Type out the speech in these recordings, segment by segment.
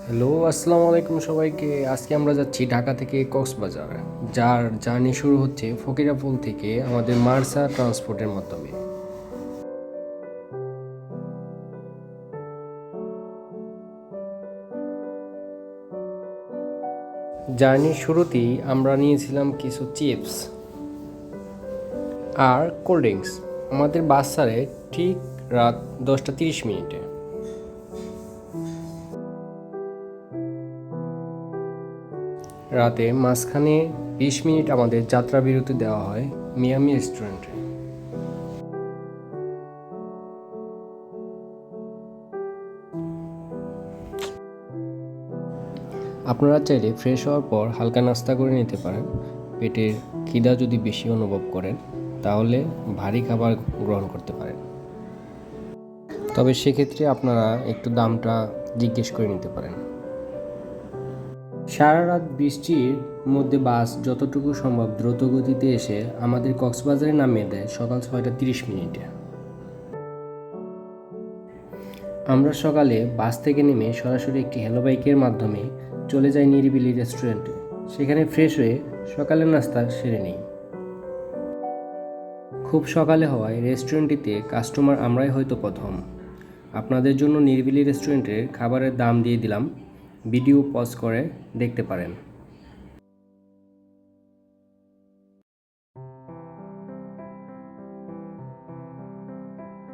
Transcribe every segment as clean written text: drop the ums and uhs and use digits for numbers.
Hello, আসসালামু আলাইকুম সবাইকে। আজকে আমরা যাচ্ছি ঢাকা থেকে কক্সবাজার, যার জার্নি শুরু হচ্ছে ফকিরাপুল থেকে আমাদের মার্সা ট্রান্সপোর্টের মাধ্যমে। জার্নির শুরুতেই আমরা নিয়েছিলাম কিছু চিপস আর কোল্ড ড্রিঙ্কস। আমাদের বাস ছাড়ে ঠিক রাত 10টা 30 মিনিটে। রাতে মাঝখানে 20 মিনিট আমাদের যাত্রা বিরতি দেওয়া হয় মিয়ামি রেস্টুরেন্টে। আপনারা চাইলে ফ্রেশ হওয়ার পর হালকা নাস্তা করে নিতে পারেন। পেটের খিদা যদি বেশি অনুভব করেন তাহলে ভারী খাবার গ্রহণ করতে পারেন, তবে সেক্ষেত্রে আপনারা একটু দামটা জিজ্ঞেস করে নিতে পারেন। সারা রাত বৃষ্টির মধ্যে বাস যতটুকু সম্ভব দ্রুত গতিতে এসে আমাদের কক্সবাজারে নামিয়ে দেয় সকাল 6টা 30 মিনিটে। আমরা সকালে বাস থেকে নেমে সরাসরি একটি হ্যালো বাইকের মাধ্যমে চলে যাই নিরিবিলি রেস্টুরেন্টে। সেখানে ফ্রেশ হয়ে সকালের নাস্তা সেরে নিই। খুব সকালে হওয়ায় রেস্টুরেন্টটিতে কাস্টমার আমরাই হয়তো প্রথম। আপনাদের জন্য নিরিবিলি রেস্টুরেন্টের খাবারের দাম দিয়ে দিলাম, ভিডিও পজ করে দেখতে পারেন।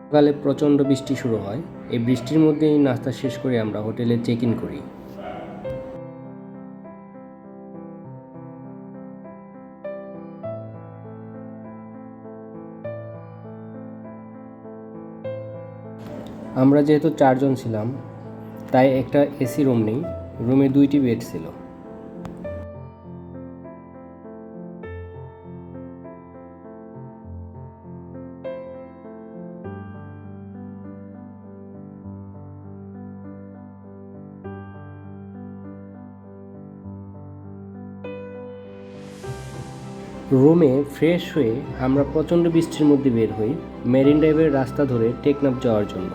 সকালে প্রচণ্ড বৃষ্টি শুরু হয়। এই বৃষ্টির মধ্যেই নাস্তা শেষ করে আমরা হোটেলে চেক ইন করি। আমরা যেহেতু 4 জন ছিলাম তাই একটা এসি রুম নেই, রুমে 2টি বেড ছিল। রুমে ফ্রেশ হয়ে আমরা প্রচণ্ড বৃষ্টির মধ্যে বের হই মেরিন ড্রাইভের রাস্তা ধরে টেকনাফ যাওয়ার জন্য।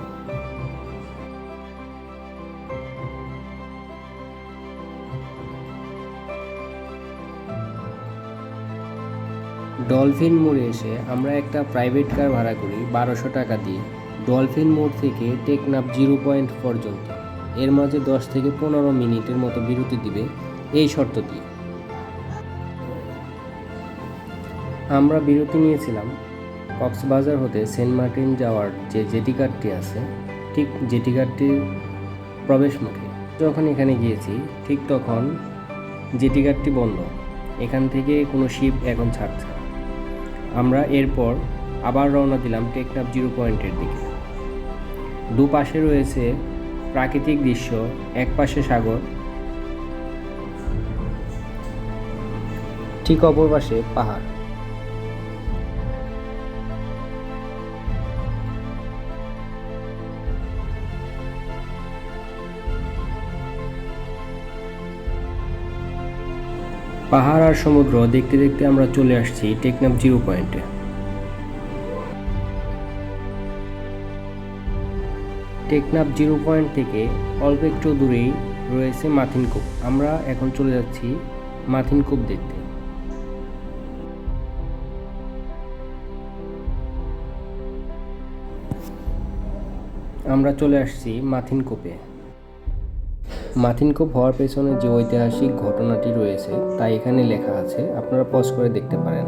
ডলফিন মোড়ে এসে আমরা একটা প্রাইভেট কার ভাড়া করি 1200 টাকা দিয়ে, ডলফিন মোড় থেকে টেকনাফ 0 পয়েন্ট পর্যন্ত। এর মাঝে 10 থেকে 15 মিনিটের মতো বিরতি দিবে এই শর্ত দিয়ে। আমরা বিরতি নিয়েছিলাম কক্সবাজার হতে সেন্ট মার্টিন যাওয়ার যে জেটি ঘাটটি আছে, ঠিক জেটি ঘাটটির প্রবেশ মুখে। যখন এখানে গিয়েছি ঠিক তখন জেটি ঘাটটি বন্ধ, এখান থেকে কোনো শিপ এখন ছাড়ছে। আমরা এরপর আবার রওনা দিলাম টেকনাফ 0 পয়েন্টের দিকে। দুপাশে রয়েছে প্রাকৃতিক দৃশ্য, এক পাশে সাগর, ঠিক অপর পাশে পাহাড়। পাহাড় আর সমুদ্র দেখতে দেখতে আমরা চলে আসছি টেকনাফ 0 পয়েন্টে। টেকনাফ 0 পয়েন্ট থেকে অল্প একটু দূরেই রয়েছে মাথিন কূপ। আমরা এখন চলে যাচ্ছি মাথিন কূপ দেখতে। আমরা চলে আসছি মাথিন কূপে। মাথিন কূপ হওয়ার পেছনে যে ঐতিহাসিক ঘটনাটি রয়েছে তা এখানে লেখা আছে, আপনারা পজ করে দেখতে পারেন।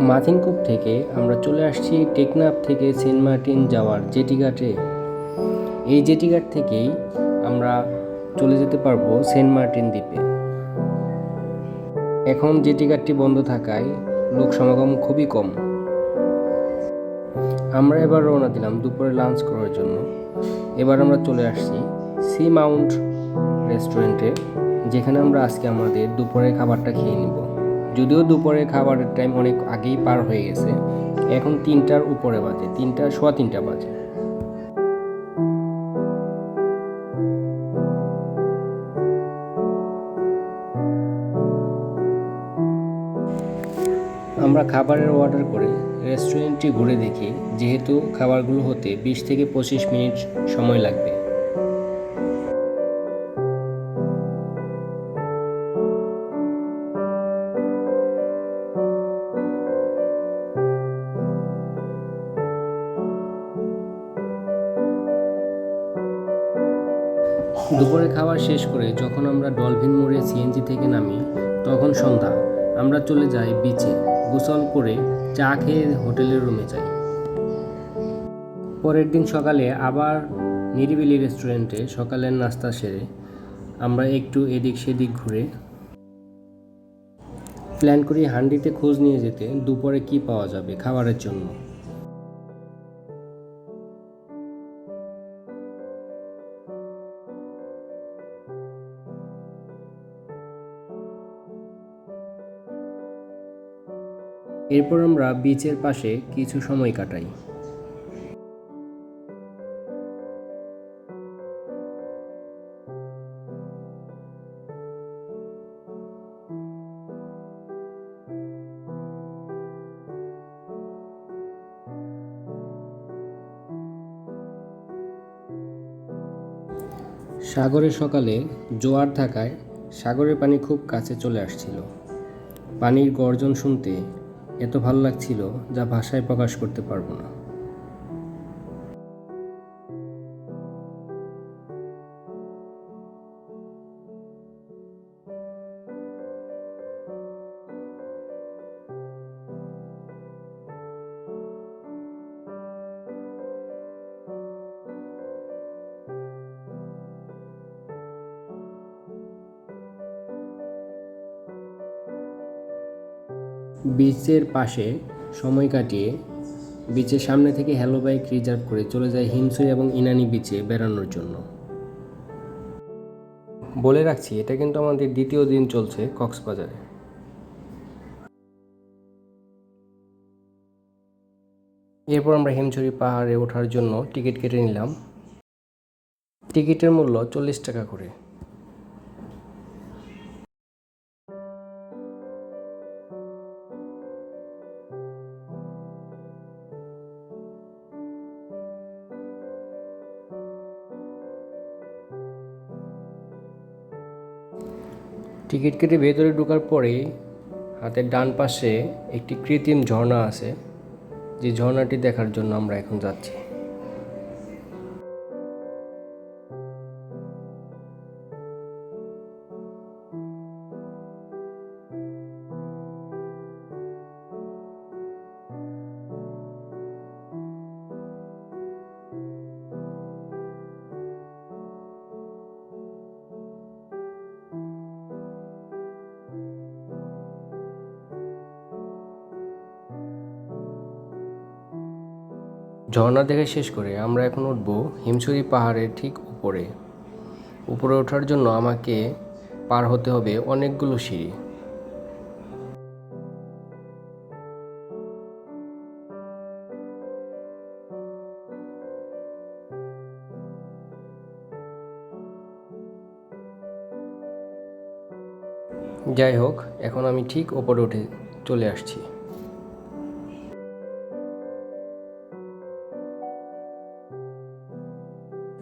মাথিন কূপ থেকে আমরা চলে আসছি টেকনাফ থেকে সেন্ট মার্টিন যাওয়ার জেটিঘাটে। এই জেটিঘাট থেকেই আমরা চলে যেতে পারবো সেন্ট মার্টিন দ্বীপে। এখন জেটিঘাটটি বন্ধ থাকায় লোক সমাগম খুবই কম। আমরা এবার রওনা দিলাম দুপুরে লাঞ্চ করার জন্য। এবার আমরা চলে আসছি সি মাউন্ট রেস্টুরেন্টে, যেখানে আমরা আজকে আমাদের দুপুরের খাবারটা খেয়ে নিব। যদিও দুপুরের খাবারের টাইম অনেক আগেই পার হয়ে গেছে, এখন 3টার উপরে বাজে, 3টা বাজে। আমরা খাবারের অর্ডার করে রেস্টুরেন্টটি ঘুরে দেখি, যেহেতু খাবারগুলো হতে 20 থেকে 25 মিনিট সময় লাগবে। দুপুরে খাবার শেষ করে যখন আমরা ডলফিন মোড়ে সিএনজি থেকে নামি তখন সন্ধ্যা। আমরা চলে যাই বিচে, গোসল করে চা খেয়ে হোটেলের রুমে যাই। পরের দিন সকালে আবার নিরিবিলি রেস্টুরেন্টে সকালের নাস্তা সেরে আমরা একটু এদিক সেদিক ঘুরে প্ল্যান করি হান্ডিতে খোঁজ নিয়ে যেতে দুপুরে কি পাওয়া যাবে খাবারের জন্য। এরপর আমরা বিচের পাশে কিছু সময় কাটাই। সাগরে সকালে জোয়ার থাকায় সাগরের পানি খুব কাছে চলে আসছিল। পানির গর্জন শুনতে এত ভালো লাগছিল যা ভাষায় প্রকাশ করতে পারবো না। বিচের পাশে সময় কাটিয়ে বিচের সামনে থেকে হ্যালো বাইক রিজার্ভ করে চলে যায় হিমছড়ি এবং ইনানি বিচে বেড়ানোর জন্য। বলে রাখছি, এটা কিন্তু আমাদের দ্বিতীয় দিন চলছে কক্সবাজারে। এরপর আমরা হিমছড়ি পাহাড়ে ওঠার জন্য টিকিট কেটে নিলাম। টিকিটের মূল্য 40 টাকা করে। টিকিট কেটে ভেতরে ঢোকার পরে হাতের ডান পাশে একটি কৃত্রিম ঝর্ণা আছে, যে ঝর্ণাটি দেখার জন্য আমরা এখন যাচ্ছি। ঝর্ণা দেখে শেষ করে আমরা এখন উঠবো হিমছড়ি পাহাড়ের ঠিক উপরে। উপরে ওঠার জন্য আমাকে পার হতে হবে অনেকগুলো সিঁড়ি। যাই হোক, এখন আমি ঠিক ওপরে উঠে চলে আসছি।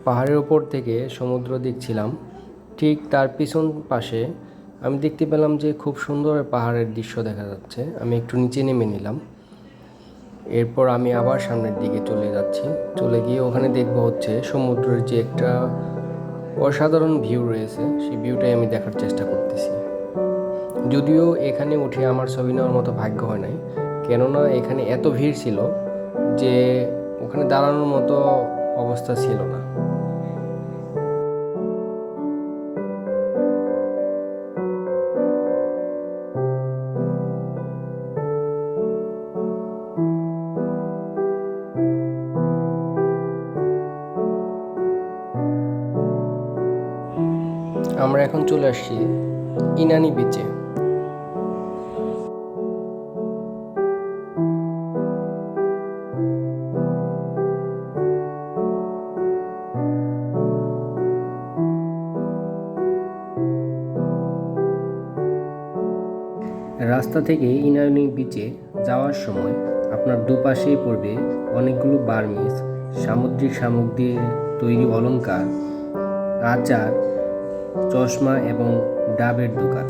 পাহাড়ের ওপর থেকে সমুদ্র দেখছিলাম, ঠিক তার পিছন পাশে আমি দেখতে পেলাম যে খুব সুন্দর পাহাড়ের দৃশ্য দেখা যাচ্ছে। আমি একটু নিচে নেমে নিলাম। এরপর আমি আবার সামনের দিকে চলে যাচ্ছি। চলে গিয়ে ওখানে দেখবো হচ্ছে সমুদ্রের যে একটা অসাধারণ ভিউ রয়েছে, সেই ভিউটাই আমি দেখার চেষ্টা করতেছি। যদিও এখানে উঠে আমার ছবি নেওয়ার মতো ভাগ্য হয় নাই, কেননা এখানে এত ভিড় ছিল যে ওখানে দাঁড়ানোর মতো অবস্থা ছিল না। আমরা এখন চলে আসছি ইনানি বিচে। রাস্তা থেকে ইনানি বিচে যাওয়ার সময় আপনার দুপাশেই পড়বে অনেকগুলো বার্মিজ সামুদ্রিক সামগ্রীর তৈরি অলংকার, আচার, চশমা এবং ডাবের দোকান।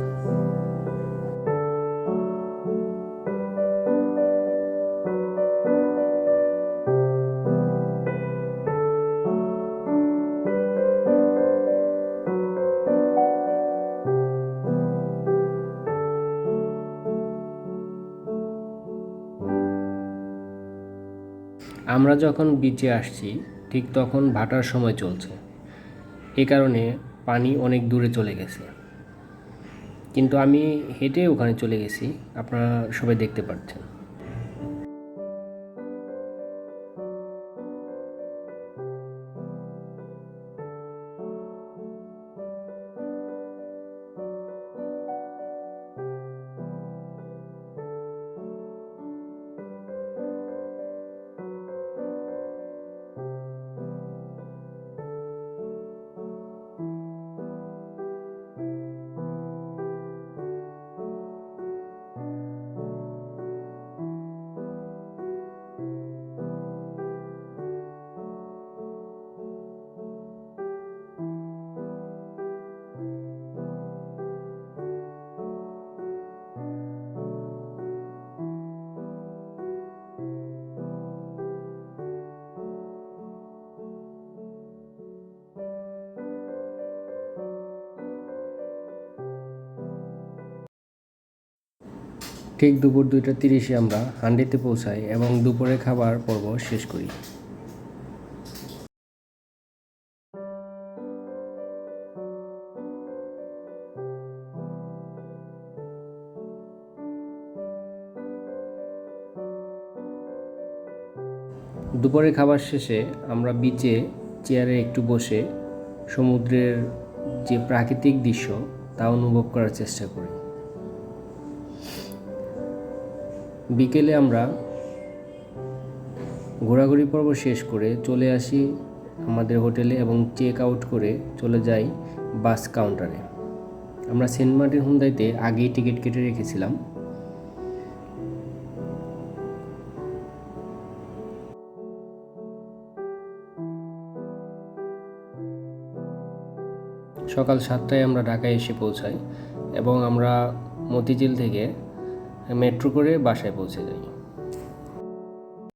আমরা যখন বিচে আসছি ঠিক তখন ভাটার সময় চলছে, এ কারণে পানি অনেক দূরে চলে গেছে, কিন্তু আমি হেঁটে ওখানে চলে গেছি, আপনারা সবাই দেখতে পাচ্ছেন। ঠিক দুপুর 2:30 আমরা হান্ডিতে পৌঁছাই এবং দুপুরে খাবার পর্ব শেষ করি। দুপুরে খাবার শেষে আমরা বিচে চেয়ারে একটু বসে সমুদ্রের যে প্রাকৃতিক দৃশ্য তা অনুভব করার চেষ্টা করি। বিকেলে আমরা ঘোরাঘুরি পর্ব শেষ করে চলে আসি আমাদের হোটেলে এবং চেক আউট করে চলে যাই বাস কাউন্টারে। আমরা সেন্ট মার্টিন হুন্দাইতে আগেই টিকিট কেটে রেখেছিলাম। সকাল 7টায় আমরা ঢাকায় এসে পৌঁছাই এবং আমরা মতিঝিল থেকে মেট্রো করে বাসায় পৌঁছে যাই।